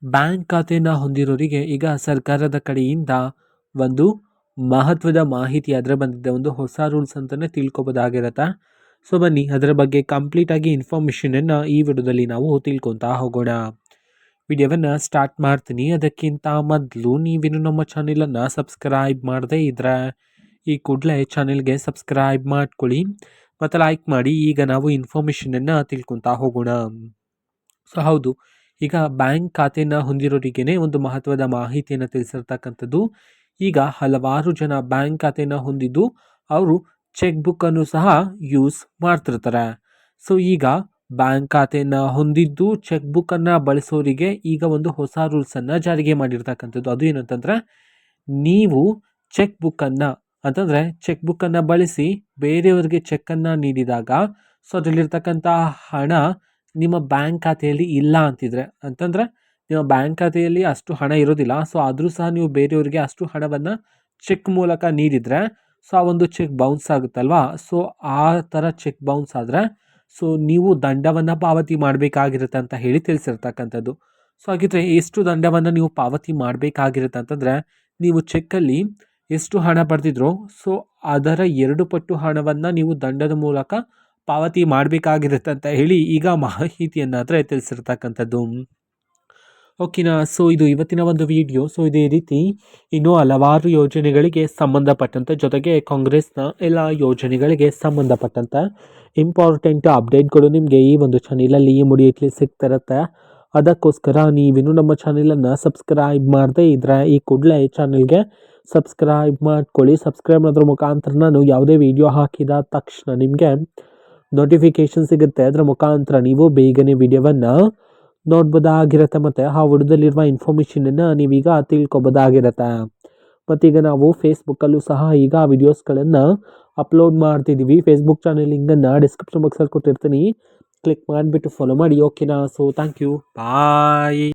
Bank ಖಾತೆನ ಹೊಂದಿರೋರಿಗೆ ಈಗ ಸರ್ಕಾರದ ಕಡೆಯಿಂದ ಒಂದು ಮಹತ್ವದ ಮಾಹಿತಿ ಅದರ ಬಂದಿದೆ. ಒಂದು ಹೊಸ ರೂಲ್ಸ್ ಅಂತಲೇ ತಿಳ್ಕೊಬೋದಾಗಿರತ್ತೆ. ಸೊ ಬನ್ನಿ ಅದರ ಬಗ್ಗೆ ಕಂಪ್ಲೀಟಾಗಿ ಇನ್ಫಾರ್ಮೇಷನನ್ನು ಈ ವಿಡಿಯೋದಲ್ಲಿ ನಾವು ತಿಳ್ಕೊತಾ ಹೋಗೋಣ. ವಿಡಿಯೋವನ್ನು ಸ್ಟಾರ್ಟ್ ಮಾಡ್ತೀನಿ. ಅದಕ್ಕಿಂತ ಮೊದಲು ನೀವಿನ್ನು ನಮ್ಮ ಚಾನೆಲನ್ನು ಸಬ್ಸ್ಕ್ರೈಬ್ ಮಾಡದೇ ಇದ್ದರೆ ಈ ಕೂಡಲೇ ಚಾನೆಲ್ಗೆ ಸಬ್ಸ್ಕ್ರೈಬ್ ಮಾಡ್ಕೊಳ್ಳಿ ಮತ್ತು ಲೈಕ್ ಮಾಡಿ. ಈಗ ನಾವು ಇನ್ಫಾರ್ಮೇಷನನ್ನು ತಿಳ್ಕೊತಾ ಹೋಗೋಣ. ಸೊ ಹೌದು, ಈಗ ಬ್ಯಾಂಕ್ ಖಾತೆನ ಹೊಂದಿರೋರಿಗೇ ಒಂದು ಮಹತ್ವದ ಮಾಹಿತಿಯನ್ನು ತಿಳಿಸಿರ್ತಕ್ಕಂಥದ್ದು. ಈಗ ಹಲವಾರು ಜನ ಬ್ಯಾಂಕ್ ಖಾತೆನ ಹೊಂದಿದ್ದು ಅವರು ಚೆಕ್ ಬುಕ್ಕನ್ನು ಸಹ ಯೂಸ್ ಮಾಡ್ತಿರ್ತಾರೆ. ಸೊ ಈಗ ಬ್ಯಾಂಕ್ ಖಾತೆನ ಹೊಂದಿದ್ದು ಚೆಕ್ ಬುಕ್ಕನ್ನು ಬಳಸೋರಿಗೆ ಈಗ ಒಂದು ಹೊಸ ರೂಲ್ಸನ್ನು ಜಾರಿಗೆ ಮಾಡಿರ್ತಕ್ಕಂಥದ್ದು. ಅದು ಏನಂತಂದರೆ, ನೀವು ಚೆಕ್ ಬುಕ್ಕನ್ನು ಬಳಸಿ ಬೇರೆಯವರಿಗೆ ಚೆಕ್ಕನ್ನು ನೀಡಿದಾಗ ಸೊ ಅದರಲ್ಲಿರ್ತಕ್ಕಂಥ ಹಣ ನಿಮ್ಮ ಬ್ಯಾಂಕ್ ಖಾತೆಯಲ್ಲಿ ಇಲ್ಲ ಅಂತಂದರೆ ನಿಮ್ಮ ಬ್ಯಾಂಕ್ ಖಾತೆಯಲ್ಲಿ ಅಷ್ಟು ಹಣ ಇರೋದಿಲ್ಲ. ಸೊ ಆದರೂ ಸಹ ನೀವು ಬೇರೆಯವರಿಗೆ ಅಷ್ಟು ಹಣವನ್ನು ಚೆಕ್ ಮೂಲಕ ನೀಡಿದರೆ ಸೊ ಆ ಒಂದು ಚೆಕ್ ಬೌನ್ಸ್ ಆಗುತ್ತಲ್ವಾ. ಸೊ ಆ ಥರ ಚೆಕ್ ಬೌನ್ಸ್ ಆದರೆ ಸೊ ನೀವು ದಂಡವನ್ನು ಪಾವತಿ ಮಾಡಬೇಕಾಗಿರುತ್ತೆ ಅಂತ ಹೇಳಿ ತಿಳಿಸಿರ್ತಕ್ಕಂಥದ್ದು. ಸೊ ಹಾಗಿದ್ರೆ ಎಷ್ಟು ದಂಡವನ್ನು ನೀವು ಪಾವತಿ ಮಾಡಬೇಕಾಗಿರುತ್ತೆ ಅಂತಂದರೆ, ನೀವು ಚೆಕ್ಕಲ್ಲಿ ಎಷ್ಟು ಹಣ ಪಡೆದಿದ್ರೋ ಸೊ ಅದರ 2 ಪಟ್ಟು ಹಣವನ್ನು ನೀವು ದಂಡದ ಮೂಲಕ ಪಾವತಿ ಮಾಡಬೇಕಾಗಿರುತ್ತೆ ಅಂತ ಹೇಳಿ ಈಗ ಮಾಹಿತಿಯನ್ನು ತಿಳಿಸಿರ್ತಕ್ಕಂಥದ್ದು. ಓಕೆನಾ. ಸೊ ಇದು ಇವತ್ತಿನ ಒಂದು ವಿಡಿಯೋ. ಸೊ ಇದೇ ರೀತಿ ಇನ್ನೂ ಹಲವಾರು ಯೋಜನೆಗಳಿಗೆ ಸಂಬಂಧಪಟ್ಟಂತೆ, ಜೊತೆಗೆ ಕಾಂಗ್ರೆಸ್ನ ಎಲ್ಲ ಯೋಜನೆಗಳಿಗೆ ಸಂಬಂಧಪಟ್ಟಂತೆ ಇಂಪಾರ್ಟೆಂಟ್ ಅಪ್ಡೇಟ್ಗಳು ನಿಮಗೆ ಈ ಒಂದು ಚಾನೆಲಲ್ಲಿ ಇಮಿಡಿಯೇಟ್ಲಿ ಸಿಗ್ತಿರುತ್ತೆ. ಅದಕ್ಕೋಸ್ಕರ ನೀವಿನ್ನೂ ನಮ್ಮ ಚಾನೆಲನ್ನು ಸಬ್ಸ್ಕ್ರೈಬ್ ಮಾಡದೇ ಇದ್ದರೆ ಈ ಕೂಡಲೇ ಚಾನೆಲ್ಗೆ ಸಬ್ಸ್ಕ್ರೈಬ್ ಮಾಡ್ಕೊಳ್ಳಿ. ಸಬ್ಸ್ಕ್ರೈಬ್ ಮಾಡೋದ್ರ ಮುಖಾಂತರ ನಾನು ಯಾವುದೇ ವಿಡಿಯೋ ಹಾಕಿದ ತಕ್ಷಣ ನಿಮಗೆ ನೋಟಿಫಿಕೇಷನ್ ಸಿಗುತ್ತೆ. ಅದರ ಮುಖಾಂತರ ನೀವು ಬೇಗನೆ ವಿಡಿಯೋವನ್ನು ನೋಡ್ಬೋದಾಗಿರುತ್ತೆ ಮತ್ತು ಆ ವಿಡಿಯೋದಲ್ಲಿರುವ ಇನ್ಫಾರ್ಮೇಷನನ್ನು ನೀವೀಗ ತಿಳ್ಕೊಬೋದಾಗಿರುತ್ತೆ. ಮತ್ತೀಗ ನಾವು ಫೇಸ್ಬುಕ್ಕಲ್ಲೂ ಸಹ ಈಗ ವಿಡಿಯೋಸ್ಗಳನ್ನು ಅಪ್ಲೋಡ್ ಮಾಡ್ತಿದ್ದೀವಿ. ಫೇಸ್ಬುಕ್ ಚಾನೆಲ್ ಲಿಂಕನ್ನು ಡಿಸ್ಕ್ರಿಪ್ಷನ್ ಬಾಕ್ಸಲ್ಲಿ ಕೊಟ್ಟಿರ್ತೀನಿ, ಕ್ಲಿಕ್ ಮಾಡಿಬಿಟ್ಟು ಫಾಲೋ ಮಾಡಿ. ಓಕೆನಾ. So thank you, bye.